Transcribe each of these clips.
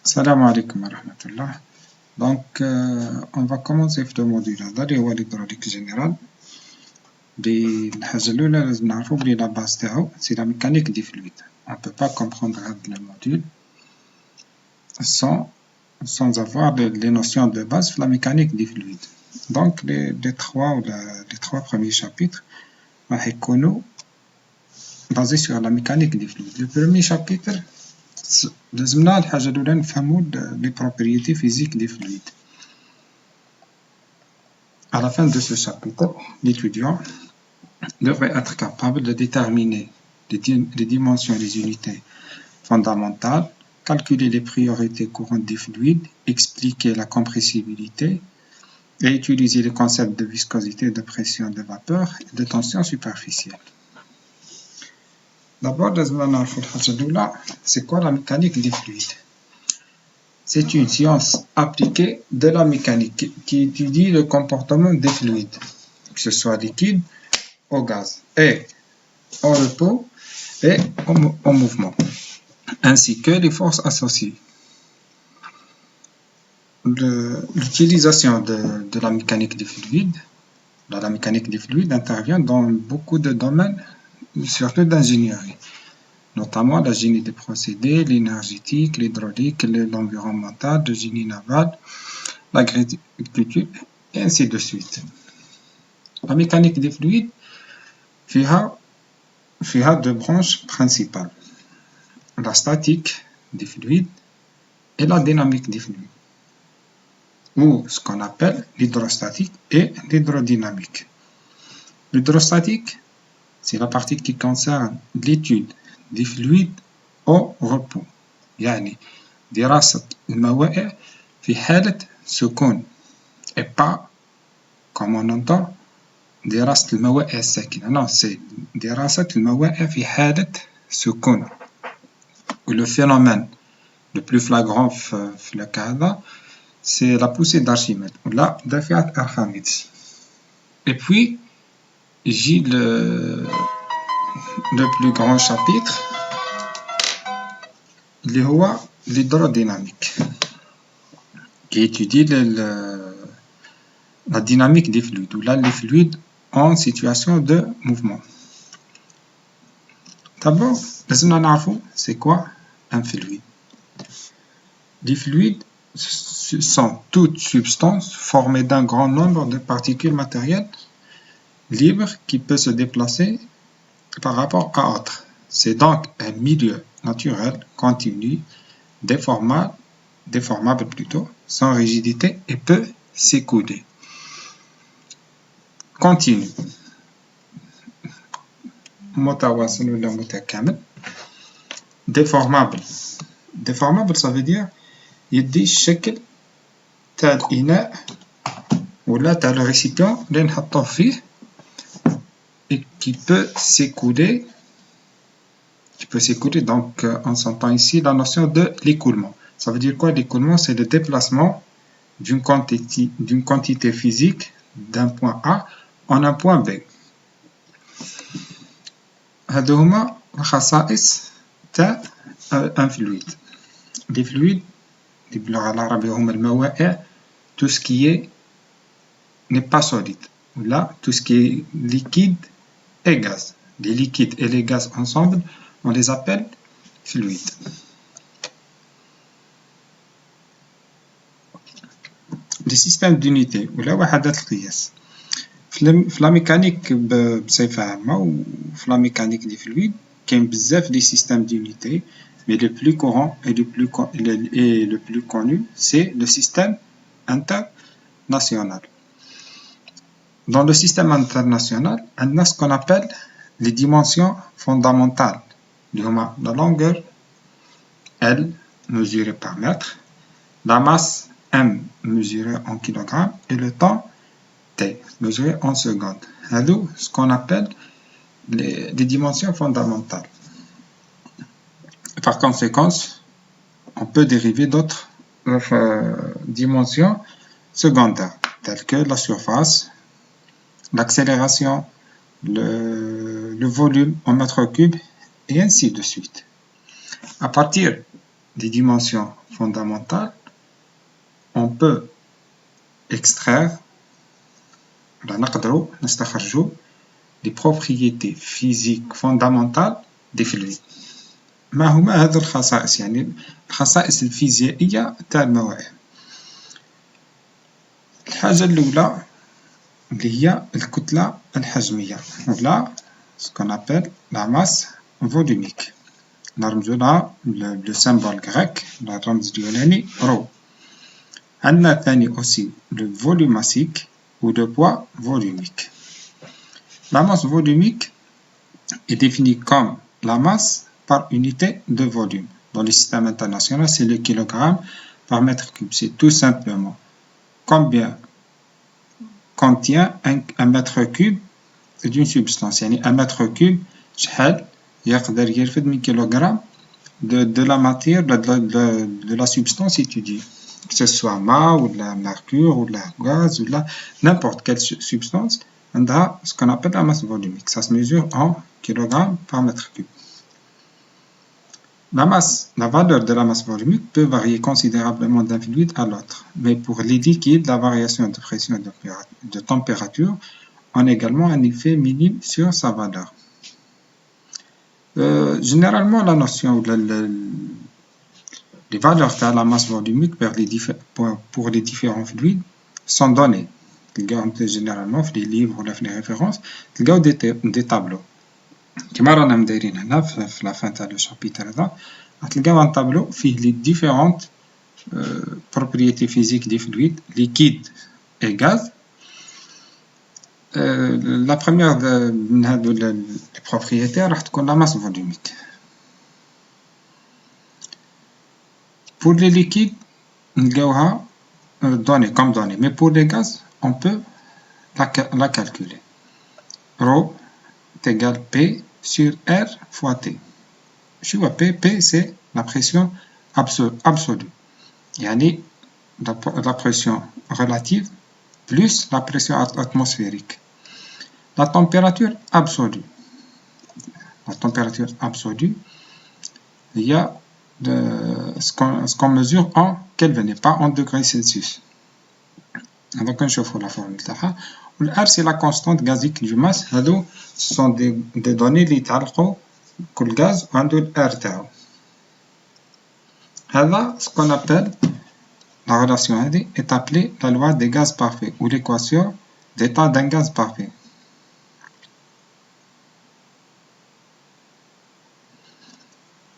Salam alaikum wa rahmatullah. Donc, on va commencer في le module هذا اللي هو l'hydraulique générale. الحاجة الأولى لازم نعرفو بلي la base تاعو c'est la mécanique des fluides. On ne peut pas comprendre هذا le module sans avoir les notions de base de la mécanique des fluides. Donc, les trois premiers chapitres راح يكونوا basés sur la mécanique des fluides. Le premier chapitre لازمنا الحاجة الأولى نفهمو les propriétés physiques des fluides. À la fin de ce chapitre, l'étudiant devrait être capable de déterminer les dimensions et les unités fondamentales, calculer les priorités courantes des fluides, expliquer la compressibilité et utiliser les concepts de viscosité, de pression, de vapeur et de tension superficielle. D'abord, c'est quoi la mécanique des fluides? C'est une science appliquée de la mécanique qui étudie le comportement des fluides, que ce soit liquide ou gaz, et en repos et en mouvement, ainsi que les forces associées. L'utilisation de la mécanique des fluides, intervient dans beaucoup de domaines, surtout d'ingénierie, notamment la génie des procédés, l'énergétique, l'hydraulique, l'environnemental, le génie naval, l'agriculture, et ainsi de suite. La mécanique des fluides فيها deux branches principales, la statique des fluides et la dynamique des fluides, ou ce qu'on appelle l'hydrostatique et l'hydrodynamique. L'hydrostatique, c'est la partie qui concerne l'étude des fluides au repos, يعني دراسة الموائع في حالة سكون, et pas, comme on entend, دراسة الموائع الساكنة. Non, c'est دراسة الموائع في حالة سكون. Le phénomène le plus flagrant في الكا هذا c'est la poussée d'Archimède, ou la دافعة أرخميدس. Et puis, j'ai le plus grand chapitre, اللي هو l'hydrodynamique, qui étudie la dynamique des fluides, ou là les fluides en situation de mouvement. D'abord, لازمنا نعرفو c'est quoi un fluide. Les fluides sont toutes substances formées d'un grand nombre de particules matérielles libres qui peuvent se déplacer par rapport à autre. C'est donc un milieu naturel, continu, déformable plutôt, sans rigidité et peut s'écouler. Continu. متواصل ولا متكامل. Déformable. Déformable, ça veut dire يدي الشكل تاع الإناء ولا تاع le récipient اللي نحطوه فيه, et qui peut s'écouler. Donc on s'entend ici la notion de l'écoulement. Ça veut dire quoi l'écoulement? C'est le déplacement d'une quantité physique d'un point A en un point B. هادو هما الخصائص تاع un fluide. Les fluides اللي باللغة العربية هما الموائع, tout ce qui n'est pas solide, ou là tout ce qui est liquide et gaz. Les liquides et les gaz ensemble, on les appelle fluides. Les systèmes d'unité ou la وحدات القياس. في la mécanique بصفة عامة وفي la mécanique des fluides كاين بزاف les systèmes d'unité, mais le plus courant et le plus connu c'est le système international. Dans le système international, on a ce qu'on appelle les dimensions fondamentales. La longueur L mesurée par mètre, la masse M mesurée en kilogrammes et le temps T mesuré en secondes. C'est ce qu'on appelle les dimensions fondamentales. Par conséquent, on peut dériver d'autres dimensions secondaires, telles que la surface, l'accélération, le volume en mètres cubes, et ainsi de suite. À partir des dimensions fondamentale, on peut extraire les propriétés physiques fondamentales des fluides. ما هما هذو الخصائص يعني الخصائص الفيزيائية تاع المواد. الحاجة الأولى اللي هي الكتلة الحجمية ولا ce qu'on appelle la masse volumique. نرمزو لها le symbole grec الرمز اليوناني ρ. عندنا ثاني aussi le volumassique ou le poids volumique. La masse volumique est définie comme la masse par unité de volume. Dans le système international, c'est le kilogramme par mètre cube. C'est tout simplement combien contient un mètre cube d'une substance. يعني un mètre cube شحال يقدر يرفد من kilogramme de la matière, de la substance étudiée. Que ce soit mât ou de la mercure ou de la gaz ou de n'importe quelle substance, on a ce qu'on appelle la masse volumique. Ça se mesure en kilogrammes par mètre cube. La valeur de la masse volumique peut varier considérablement d'un fluide à l'autre, mais pour les liquides, la variation de pression et de température ont également un effet minime sur sa valeur. Généralement, la notion ou les valeurs de la masse volumique pour les différents fluides sont données. Généralement, dans les livres ou les références, il y a des tableaux. Comme on a dit à la fin du chapitre, il y a un tableau qui les différentes propriétés physiques des fluides, liquides et gaz. La première des propriétés est la masse volumique. Pour les liquides, on a donné comme donnée, mais pour les gaz, on peut la calculer. Ρ est égal P sur R fois T. Je vois P, c'est la pression absolue. Yani la pression relative plus la pression atmosphérique. La température absolue. La température absolue, il y a ce qu'on mesure en Kelvin et pas en degrés Celsius. Donc, on chauffe la formule. R, c'est la constante gazique du masse. Ce sont des données qui sont que le gaz a le R تاعو. Ce qu'on appelle la relation est appelée la loi des gaz parfaits ou l'équation d'état d'un gaz parfait.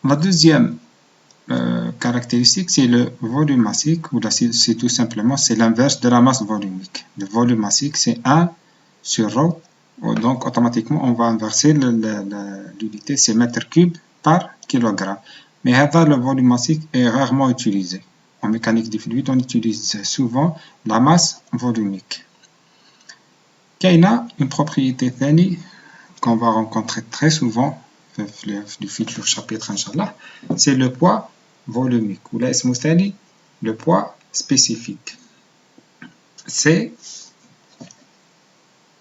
La deuxième caractéristique, c'est le volume massique, ou c'est tout simplement c'est l'inverse de la masse volumique. Le volume massique, c'est 1 sur ρ, donc automatiquement on va inverser l'unité, c'est mètre cube par kilogramme. Mais le volume massique est rarement utilisé. En mécanique des fluides, on utilise souvent la masse volumique. Il y a une propriété qu'on va rencontrer très souvent dans le futur chapitre, c'est le poids volumique, ou là, le poids spécifique. C'est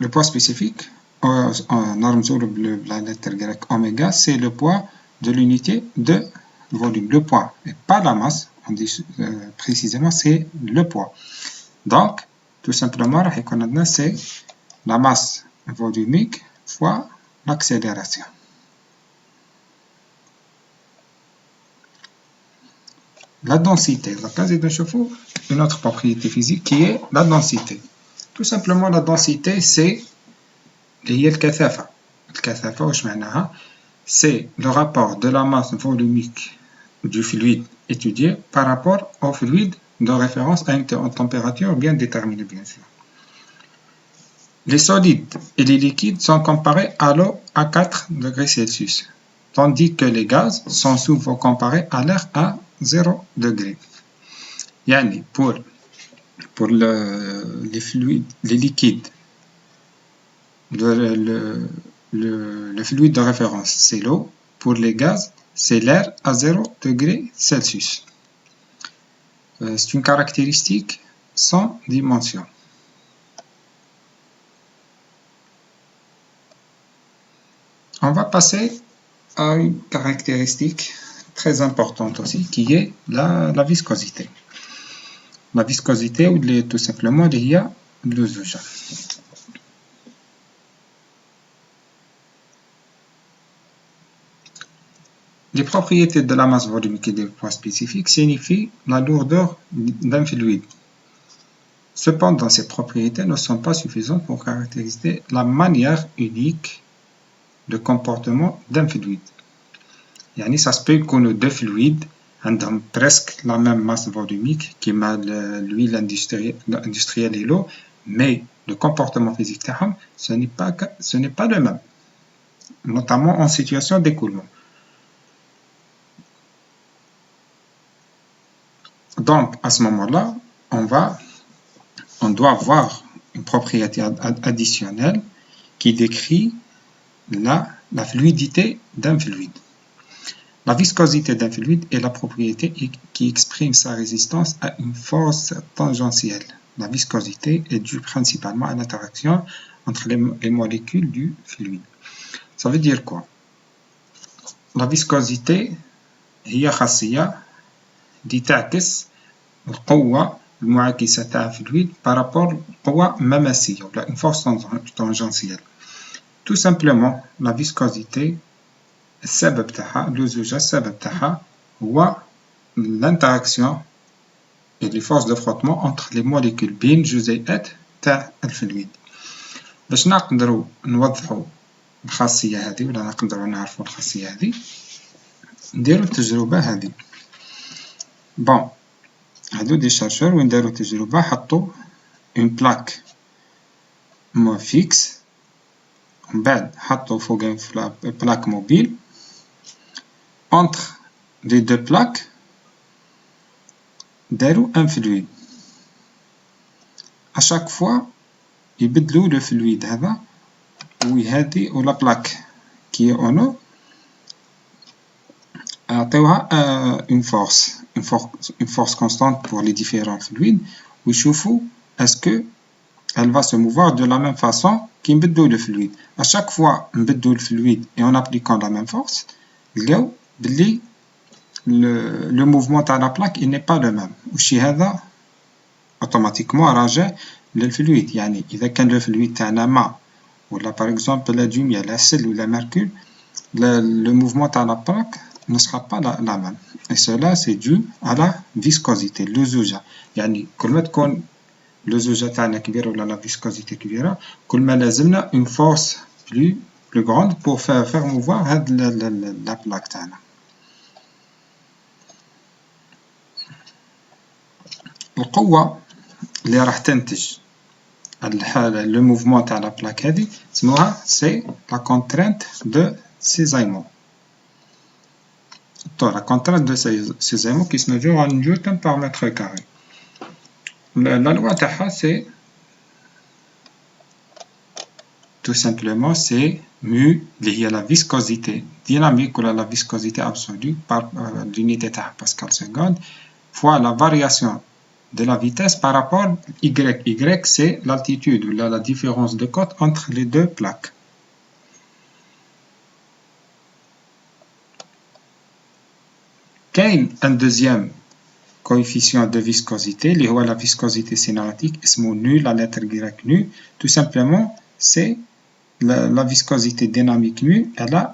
le poids spécifique, en la lettre grecque oméga, c'est le poids de l'unité de volume. Le poids, et pas la masse, on dit précisément, c'est le poids. Donc, tout simplement, c'est la masse volumique fois l'accélération. La densité. Une autre propriété physique qui est la densité. Tout simplement, la densité, c'est c'est le rapport de la masse volumique du fluide étudié par rapport au fluide de référence à une température bien déterminée, bien sûr. Les solides et les liquides sont comparés à l'eau à 4 degrés Celsius, tandis que les gaz sont souvent comparés à l'air à 0 degré. Yani pour les fluides, les liquides, le fluide de référence, c'est l'eau. Pour les gaz, c'est l'air à 0 degré Celsius. C'est une caractéristique sans dimension. On va passer à une caractéristique très importante aussi, qui est la viscosité. La viscosité, ou tout simplement, il y a le zouja. Les propriétés de la masse volumique et des poids spécifiques signifient la lourdeur d'un fluide. Cependant, ces propriétés ne sont pas suffisantes pour caractériser la manière unique de comportement d'un fluide. Yani, ça se peut qu'on ait deux fluides ont presque la même masse volumique qui est l'huile industrielle et l'eau, mais le comportement physique ce n'est pas le même, notamment en situation d'écoulement. Donc, à ce moment-là, on doit avoir une propriété additionnelle qui décrit la fluidité d'un fluide. La viscosité d'un fluide est la propriété qui exprime sa résistance à une force tangentielle. La viscosité est due principalement à l'interaction entre les molécules du fluide. Ça veut dire quoi? La viscosité هي خاصية اللي تعكس القوة المعاكسة تاع الفلويد بارابور القوة مماسية ولا une force tangentielle. Tout simplement, la viscosité السبب تاعها الزوجة السبب تاعها هو l'interaction et les forces de frottement entre les molécules بين جزيئات تاع الفلويد. باش نقدروا نوضحوا الخاصية هذه ولا نقدروا نعرفوا الخاصية هذه نديروا التجربة هذه. بون هادو دي شارشور وين داروا تجربة حطوا اون بلاك فيكس ومن بعد حطوا فوقها بلاك موبيل. entre les deux plaques داروا un fluide. à chaque fois يبدلوا le fluide هذا وهذه ولا بلاك كي en eau عطيوها une force constante pour les différents fluides ويشوفوا est-ce que elle va se mouvoir de la même façon كي نبدلوا le fluide. à chaque fois نبدلوا le fluide et en appliquant la même force لقاو بلي le mouvement تاع la plaque il n'est pas le même. والشي هذا automatiquement راجع للفلويد. يعني إذا كان الفلويد تاعنا ماء ولا par exemple la dumia, la sel ou la mercure, le mouvement تاع la plaque ne sera pas la même. Et cela c'est dû à la viscosité, l'زوجة. يعني كل ما تكون الزوجة تاعنا كبيرة ولا la viscosité كبيرة كل ما لازمنا une force plus grande pour faire mouvoir هاد la plaque تاعنا. القوة اللي راح تنتج le mouvement تاع la plaque هذه اسموها c'est la contrainte de Césarmo. La contrainte de Césarmo qui se mesure en newton par mètre carré. La loi تاعها c'est tout simplement c'est mu اللي هي la viscosité dynamique ou la viscosité absolue par l'unité تاع Pascal seconde fois la variation de la vitesse par rapport à y. Y c'est l'altitude ou la différence de côte entre les deux plaques. كاين un deuxième coefficient de viscosité اللي هو la viscosité cinématique اسمه nu, la lettre Y nu. Tout simplement c'est la viscosité dynamique nu elle a